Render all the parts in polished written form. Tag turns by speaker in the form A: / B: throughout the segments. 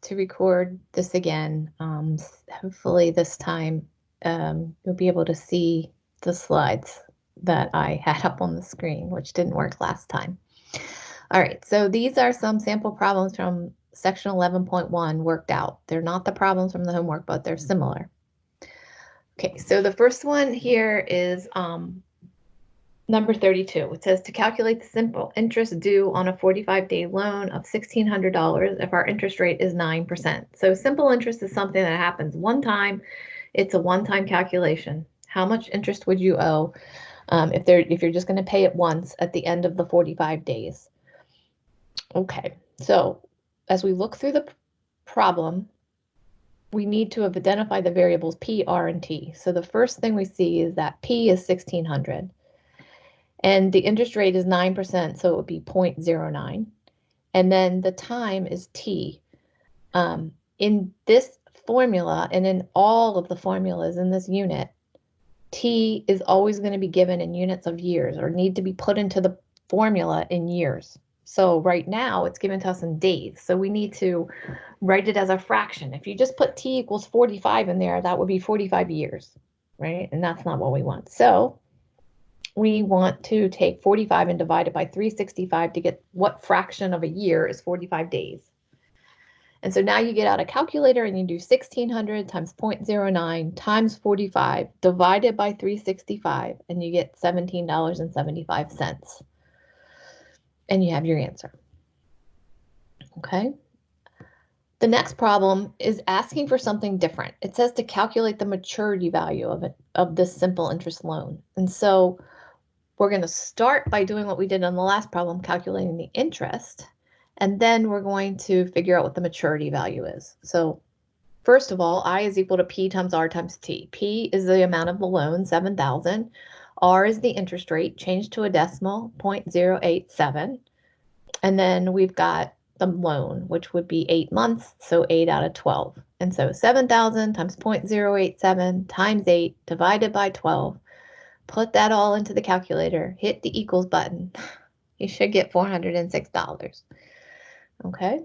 A: to record this again. Hopefully this time you'll be able to see the slides that I had up on the screen, which didn't work last time. All right, so these are some sample problems from section 11.1 worked out. They're not the problems from the homework, but they're similar. Okay, so the first one here is number 32. It says to calculate the simple interest due on a 45-day loan of $1,600 if our interest rate is 9%. So simple interest is something that happens one time. It's a one-time calculation. How much interest would you owe if you're just going to pay it once at the end of the 45 days? Okay, so as we look through the problem, we need to have identified the variables P, R, and T. So the first thing we see is that P is 1,600. And the interest rate is 9%, so it would be 0.09. And then the time is T. In this formula, and in all of the formulas in this unit, T is always going to be given in units of years, or need to be put into the formula in years. So right now it's given to us in days. So we need to write it as a fraction. If you just put T equals 45 in there, that would be 45 years, right? And that's not what we want. So we want to take 45 and divide it by 365 to get what fraction of a year is 45 days. And so now you get out a calculator and you do 1,600 times 0.09 times 45 divided by 365, and you get $17.75. And you have your answer. Okay. The next problem is asking for something different. It says to calculate the maturity value of this simple interest loan. And so we're going to start by doing what we did on the last problem, calculating the interest, and then we're going to figure out what the maturity value is. So first of all, I is equal to P times R times T. P is the amount of the loan, 7,000. R is the interest rate, changed to a decimal, 0.087. And then we've got the loan, which would be 8 months, so 8 out of 12. And so 7,000 times 0.087 times 8 divided by 12. Put that all into the calculator, hit the equals button. You should get $406. Okay,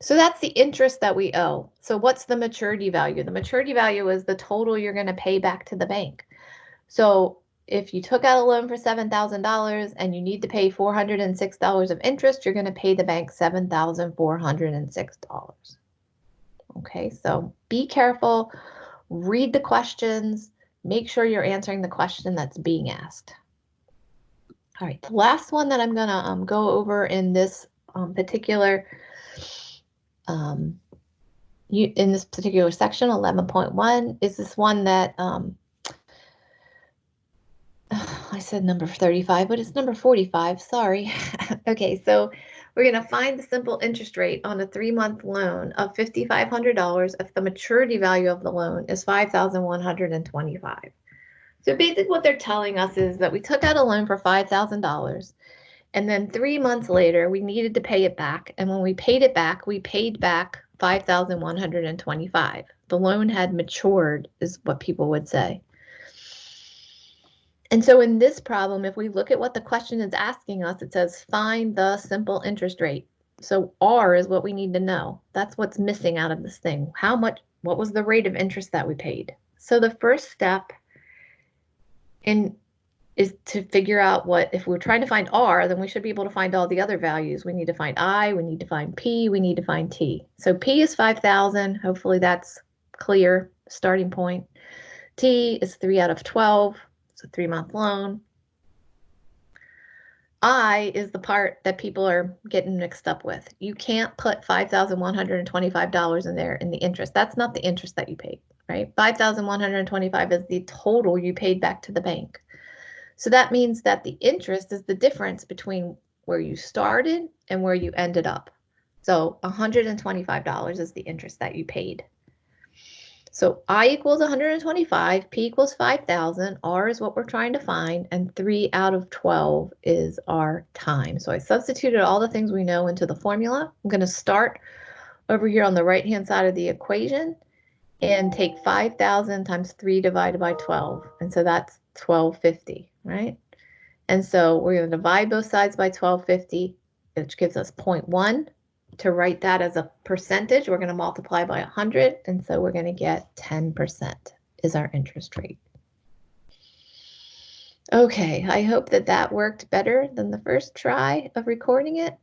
A: so that's the interest that we owe. So what's the maturity value? The maturity value is the total you're going to pay back to the bank. So if you took out a loan for $7,000 and you need to pay $406 of interest, you're going to pay the bank $7,406. Okay, so be careful, read the questions, make sure you're answering the question that's being asked. All right, the last one that I'm going to go over in this particular section, 11.1, is this one that I said number 35, but it's number 45, sorry. Okay, so we're going to find the simple interest rate on a 3-month loan of $5,500 if the maturity value of the loan is $5,125. So basically what they're telling us is that we took out a loan for $5,000, and then 3 months later we needed to pay it back, and when we paid it back, we paid back $5,125. The loan had matured, is what people would say. And so in this problem, if we look at what the question is asking us, it says find the simple interest rate. So R is what we need to know. That's what's missing out of this thing. What was the rate of interest that we paid? So the first step is to figure out if we're trying to find R, then we should be able to find all the other values. We need to find I, we need to find P, we need to find T. So P is 5,000. Hopefully that's clear starting point. T is 3 out of 12. It's a 3-month loan. I is the part that people are getting mixed up with. You can't put $5,125 in there in the interest. That's not the interest that you paid, right? $5,125 is the total you paid back to the bank. So that means that the interest is the difference between where you started and where you ended up. So $125 is the interest that you paid. So I equals 125, P equals 5,000, R is what we're trying to find, and 3 out of 12 is our time. So I substituted all the things we know into the formula. I'm going to start over here on the right-hand side of the equation and take 5,000 times 3 divided by 12. And so that's 1250, right? And so we're going to divide both sides by 1250, which gives us 0.1. to write that as a percentage, we're going to multiply by 100, and so we're going to get 10% is our interest rate. Okay, I hope that that worked better than the first try of recording it.